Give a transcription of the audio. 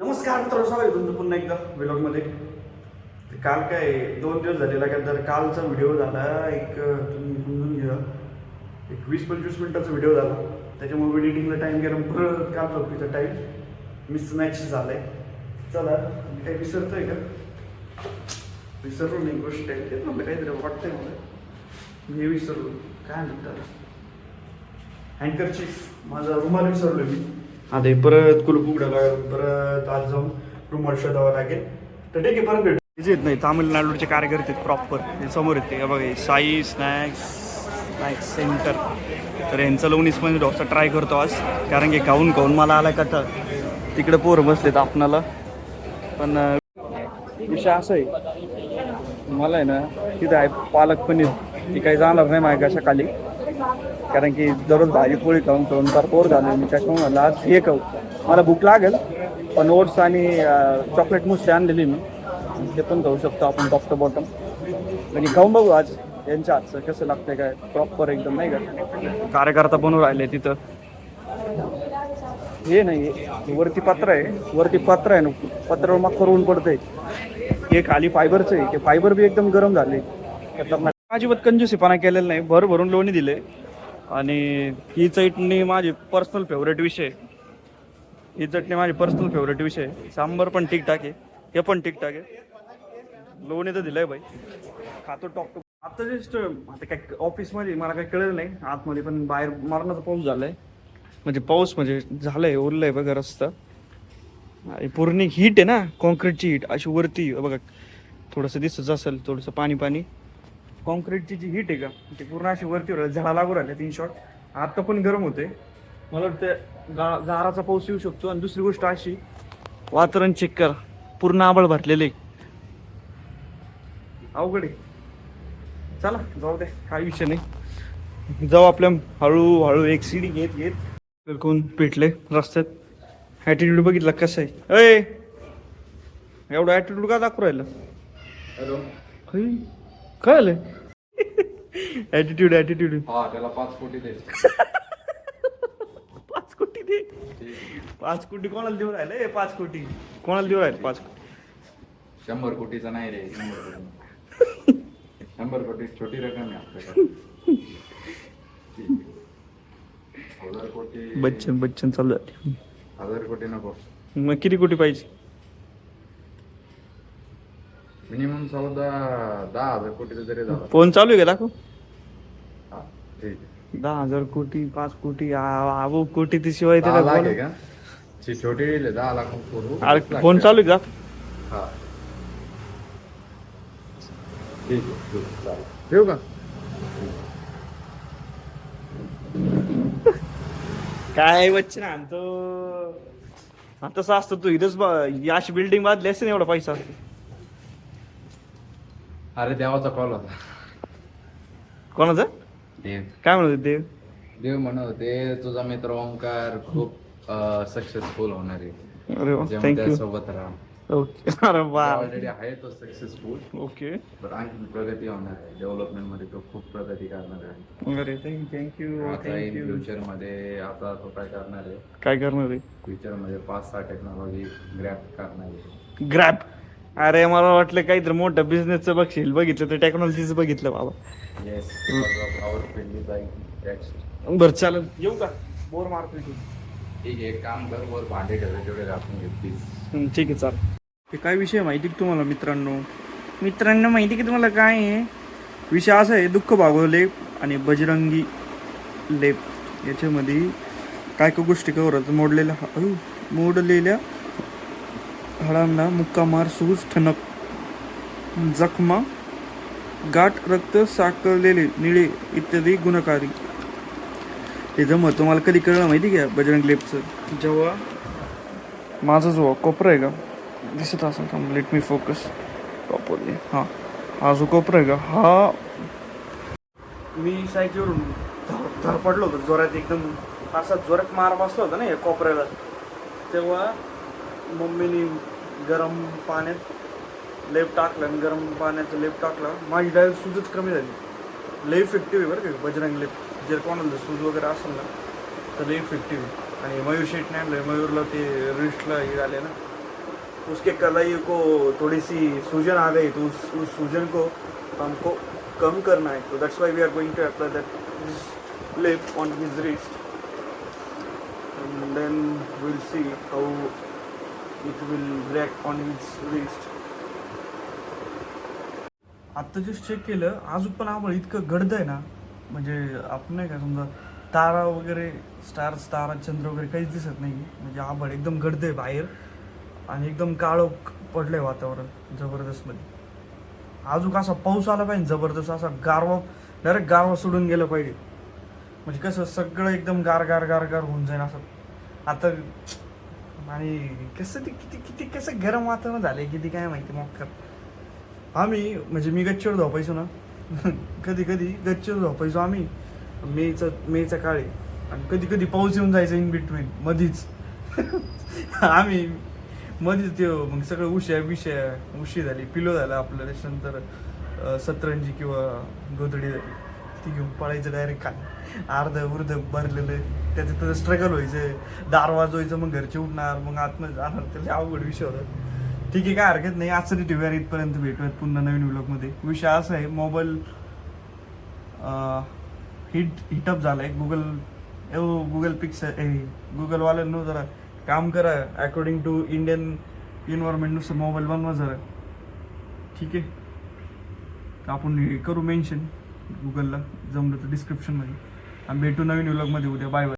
नमस्कार मित्रांनो, स्वागत आहे तुमचं पुन्हा एकदा व्लॉगमध्ये. काल काय 2 दिवस झाले तर कालचा व्हिडिओ झाला तुम्ही समजून घ्या, 20-25 मिनिटाचा व्हिडिओ झाला. त्याच्यामुळे एडिटिंगला टाईम गेला, परत काल झोपीचा टाईम मिस मॅच झाला आहे. चला, मी काही विसरतोय का? विसरलो नाही गोष्ट आहे ते, मला काहीतरी वाटतंय मला मी विसरलो. काय म्हणतात, हँकरचीफ माझा रुमाल विसरलो मी. आता हे परत कुलूप उघडायला परत आज जाऊन रुमाल शोधावा लागेल. तर ठीक आहे, परत भेटू. येत नाही, तामिळनाडूचे कार्यकर्ते प्रॉपर हे समोर येते का बघा, साई स्नॅक्स सेंटर. तर यांचं लोणीसमध्ये डोसा ट्राय करतो आज, कारण की खाऊन खाऊन मला आला कथा. तिकडे पोरं बसलेत आपणाला, पण विषय असं आहे, मला आहे ना तिथं आहे पालक पनीर, ती काही जाणार नाही माझ्या घशाखाली, कारण की दररोज भाजी पोळी खाऊन खाऊन तर बोर झालं मी. त्याच्यामुळे मला आज हे खाऊ, मला भूक लागेल. पण ओट्स आणि चॉकलेट मुसली आणलेली मी, ते पण खाऊ शकतो आपण टॉप टू बॉटम. म्हणजे खाऊन बघू आज यांच्या हातचं कसं लागतंय, काय प्रॉपर एकदम नाही का. कार्यकर्ता बनवून राहिले तिथं, हे नाही वरती पत्र आहे ना, पत्रावर मग करून पडतंय. हे खाली फायबरचं आहे, ते फायबर बी एकदम गरम झाले. अजिबात कंजूसीपणा केलेला नाही, भरून लोणी दिले. आणि ही चटणी माझी पर्सनल फेवरेट विषय, सांबर पण ठीकठाक आहे, हे पण ठीकठाक आहे. लोणी तर दिलंय बाई, खातो टॉप टॉप. आता जस्ट आता काय ऑफिसमध्ये मला काही कळलं नाही आतमध्ये, पण बाहेर मरणाचा पाऊस झालाय. म्हणजे झालंय, ओरलंय बघा रस्ता. पूर्ण हीट आहे ना, कॉन्क्रीटची हीट अशी वरती बघा, थोडंसं दिसत असेल, थोडंसं पाणी. कॉन्क्रीटची जी हीट आहे का, ती पूर्ण अशी वरती झाडा लागू राहिले. 3 शॉट आता पण गरम होते. मला वाटतं गाराचा पाऊस येऊ शकतो. आणि दुसरी गोष्ट अशी, वातावरण चेक कर, पूर्ण आबळ भरलेले, अवघड आहे. चला जाऊ दे, काही विषय नाही, जाऊ आपल्या हळूहळू एक सीडी घेत कोण पेटले रस्त्यात. ॲटिट्यूड बघितला कसं आहे, एवढं ॲटिट्यूड का दाखवू राहिलं? हॅलो, काय आलं? ॲटिट्यूड त्याला 5 कोटी दे. 5 कोटी दे. 5 कोटी कोणाला देऊ राहिले? 5 कोटी कोणाला देऊ राहिले? 5 कोटी 100 कोटीचा नाही रे, 100 कोटी छोटी रक्कम आहे आपल्याकडे. 1000 कोटी बच्चन चालू झाले. 1000 कोटी नको, मग किती कोटी पाहिजे? मिनिमम 10,000 कोटीचा जरी झाला. फोन चालू आहे का दाखव? हा, ठीक आहे. 10,000 कोटी, 5 कोटी, आबो कोटी ती शिवाय 10 लाख आहे का? छोटी 10 लाख फोन चालू आहे का? हा, ठीक आहे, चालेल. ठेवू का? काय बच्चन आणतो तसं असतं. तू इथंच अशी बिल्डिंग बांधली असते ना, एवढा पैसा असतो. अरे देवाचा कॉल होता. कोणाचा? देव. काय म्हणत होते देव? देव म्हणत होते तुझा मित्र ओंकार खूप सक्सेसफुल होणार आहे. अरे वा, थँक्यू. सोबत राहा. ओके. अरे वा, ऑलरेडी आहे तो सक्सेसफुल. ओके. पण आणखी प्रगती होणार आहे, डेव्हलपमेंट मध्ये तो खूप प्रगती करणार आहे. अरे थँक्यू. आता इन फ्युचर मध्ये आता तो काय करणार आहे, काय करणार आहे फ्युचर मध्ये 5-6 टेक्नॉलॉजी ग्रॅप करणार आहे. ग्रॅब? अरे मला वाटलं काहीतरी मोठं बिझनेसचं बघशील, बघितलं तर टेक्नॉलॉजीचं बघितलं बाबा. Yes, our field is like. बरं चालेल, येऊ का? बोर मारतो तू. ठीक आहे, एक काम कर, वर भांडे ठेवले तेवढे राखून घे प्लीज. ठीक आहे, चालेल. हे काय विषय माहिती की तुम्हाला मित्रांनो माहिती की तुम्हाला काय आहे विषय? असा आहे, दुःख भागव लेप आणि बजरंगी लेप याच्यामध्ये काय काय गोष्टी कवर मोडलेल्या हाडांना मुक्का मार, सूज, ठणक, जखमा, गाठ, रक्त साकळलेले निळे इत्यादी गुणकारी. हे जमत तुम्हाला कधी कळलं माहिती का बजरंग लेपचं? जेव्हा माझा जो कोपरा आहे का दिसत असेल का, लेट मी फोकस प्रॉपरली. हां, हा जो कोपरा आहे का, हा मी सायकलीवरून धर पडलो होतो जोरात, एकदम असा जोरात मार बसला होता ना या कोपऱ्याला. तेव्हा मम्मीने गरम पाण्यात लेप टाकला आणि गरम पाण्याचं लेप टाकला, माझी डायरेक्ट सूजच कमी झाली. लय इफेक्टिव्ह आहे बरं का बजरंग लेप. जर कोणाला सूज वगैरे असेल ना तर लय इफेक्टिव्ह आहे. आणि मयूर शेटने आणलं, मयूरला ते रिस्टला हे झाले ना, उसके कलाई को थोड़ी सी सूजन आ गई, तो उस सूजन को हमको कम करना है. तो that's why we are going to apply that this lip on his wrist, and then we'll see how it will react on his wrist. आत्ता जस्ट चेक केलं, अजून पण आभाळ इतकं गडद आहे ना, म्हणजे आपण नाही का समजा तारा वगैरे स्टार्स, तारा चंद्र वगैरे काहीच दिसत नाही. म्हणजे आभाळ एकदम गडद आहे बाहेर आणि एकदम काळं पडलंय वातावरण जबरदस्त मध्ये. अजून असा पाऊस आला पाहिजे जबरदस्त, असा गारवा, डायरेक्ट गारवा सोडून गेलं पाहिजे. म्हणजे कसं सगळं एकदम गार गार गार गार होऊन जाईल असं आता. आणि कसं ते किती किती कसं गरम वातावरण झालंय किती काय माहिती मग. आम्ही म्हणजे मी गच्चीवर झोपायचो ना कधी कधी गच्चीवर झोपायचो आम्ही मेचा काळी, आणि कधी कधी पाऊस येऊन जायचं इन बिटवीन मधीच आम्ही मधीच ते मग सगळं उशी झाली, पिलो झालं आपलं, त्याच्यानंतर सतरंजी किंवा गोधडी झाली, ती घेऊन पळायचं डायरेक्ट खाली, अर्ध भरलेलं त्याचं स्ट्रगल व्हायचं, दार वाजवायचं, मग घरचे उठणार, मग आतमध्ये जाणार, त्याला अवघड विषय होता. ठीक आहे, काय हरकत नाही. आजसाठी ठेवूया, इथपर्यंत भेटूयात पुन्हा नवीन व्लॉगमध्ये. विषय असा आहे, मोबाईल हिटअप झालाय. गुगल पिक्सल गुगलवाल्यांनो जरा काम करा, अकॉर्डिंग टू इंडियन इन्व्हायरमेंटनुसार मोबाईल बनवा जरा, ठीक आहे. आपण करू मेन्शन गुगलला, जमलं तर डिस्क्रिप्शनमध्ये. आणि भेटू नवीन व्लॉगमध्ये उद्या. Bye bye.